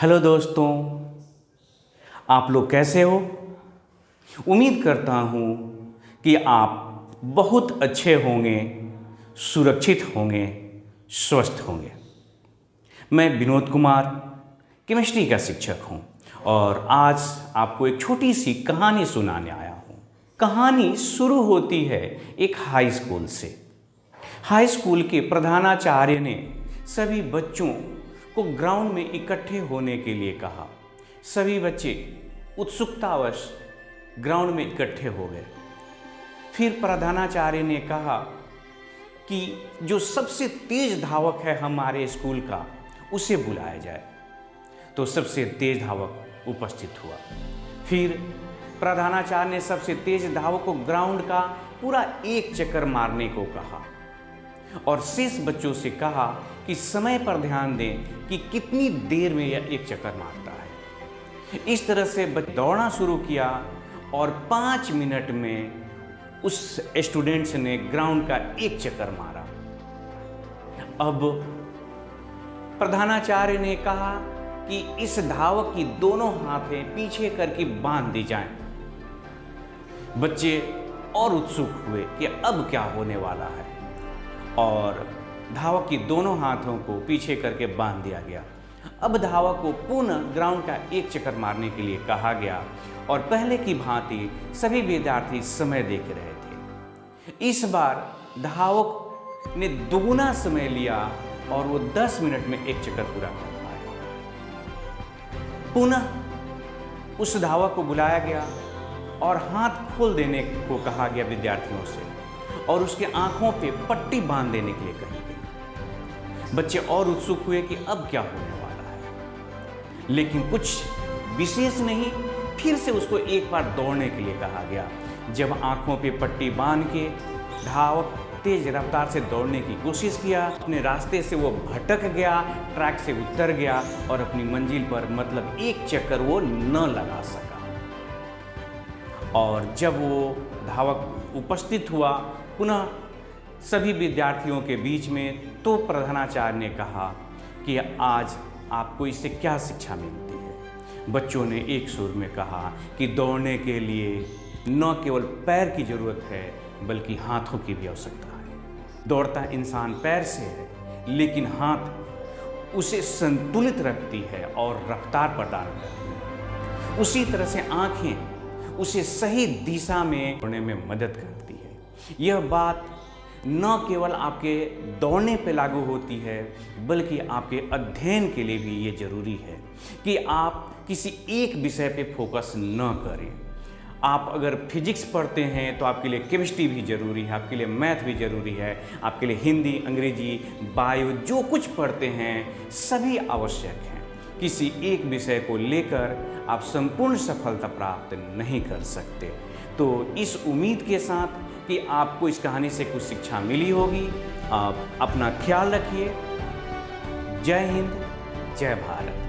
Hello दोस्तों, आप लोग कैसे हो? उम्मीद करता हूँ कि आप बहुत अच्छे होंगे, सुरक्षित होंगे, स्वस्थ होंगे। मैं विनोद कुमार केमिस्ट्री का शिक्षक हूँ और आज आपको एक छोटी सी कहानी सुनाने आया हूँ। कहानी शुरू होती है एक हाई स्कूल से। हाई स्कूल के प्रधानाचार्य ने सभी बच्चों को ग्राउंड में इकट्ठे होने के लिए कहा। सभी बच्चे उत्सुकतावश ग्राउंड में इकट्ठे हो गए। फिर प्रधानाचार्य ने कहा कि जो सबसे तेज धावक है हमारे स्कूल का, उसे बुलाया जाए। तो सबसे तेज धावक उपस्थित हुआ। फिर प्रधानाचार्य ने सबसे तेज धावक को ग्राउंड का पूरा एक चक्कर मारने को कहा और शेष बच्चों से कहा कि समय पर ध्यान दें कि कितनी देर में यह एक चक्कर मारता है। इस तरह से दौड़ना शुरू किया और 5 मिनट में उस स्टूडेंट्स ने ग्राउंड का एक चक्कर मारा। अब प्रधानाचार्य ने कहा कि इस धावक की दोनों हाथें पीछे करके बांध दी जाएं। बच्चे और उत्सुक हुए कि अब क्या होने वाला है और धावक की दोनों हाथों को पीछे करके बांध दिया गया। अब धावक को पुनः ग्राउंड का एक चक्कर मारने के लिए कहा गया और पहले की भांति सभी विद्यार्थी समय देख रहे थे। इस बार धावक ने दोगुना समय लिया और वो 10 मिनट में एक चक्कर पूरा कर पाया। पुनः उस धावक को बुलाया गया और हाथ खोल देने को कहा गया विद्यार्थियों से और उसके आंखों पे पट्टी बांध देने के लिए कही गई। बच्चे और उत्सुक हुए कि अब क्या होने वाला है, लेकिन कुछ विशेष नहीं। फिर से उसको एक बार दौड़ने के लिए कहा गया। जब आंखों पे पट्टी बांध के धावक तेज रफ्तार से दौड़ने की कोशिश किया, अपने रास्ते से वो भटक गया, ट्रैक से उतर गया और अपनी मंजिल पर मतलब एक चक्कर वो न लगा सका। और जब वो धावक उपस्थित हुआ पुनः सभी विद्यार्थियों के बीच में, तो प्रधानाचार्य ने कहा कि आज आपको इससे क्या शिक्षा मिलती है। बच्चों ने एक सुर में कहा कि दौड़ने के लिए न केवल पैर की जरूरत है बल्कि हाथों की भी आवश्यकता है। दौड़ता इंसान पैर से है, लेकिन हाथ उसे संतुलित रखती है और रफ्तार प्रदान करती है। उसी तरह से आंखें उसे सही दिशा में दौड़ने में मदद करती है। यह बात न केवल आपके दौड़ने पे लागू होती है बल्कि आपके अध्ययन के लिए भी ये जरूरी है कि आप किसी एक विषय पे फोकस न करें। आप अगर फिजिक्स पढ़ते हैं तो आपके लिए केमिस्ट्री भी ज़रूरी है, आपके लिए मैथ भी ज़रूरी है, आपके लिए हिंदी, अंग्रेजी, बायो जो कुछ पढ़ते हैं सभी आवश्यक हैं। किसी एक विषय को लेकर आप संपूर्ण सफलता प्राप्त नहीं कर सकते। तो इस उम्मीद के साथ कि आपको इस कहानी से कुछ शिक्षा मिली होगी, आप अपना ख्याल रखिए। जय हिंद, जय भारत।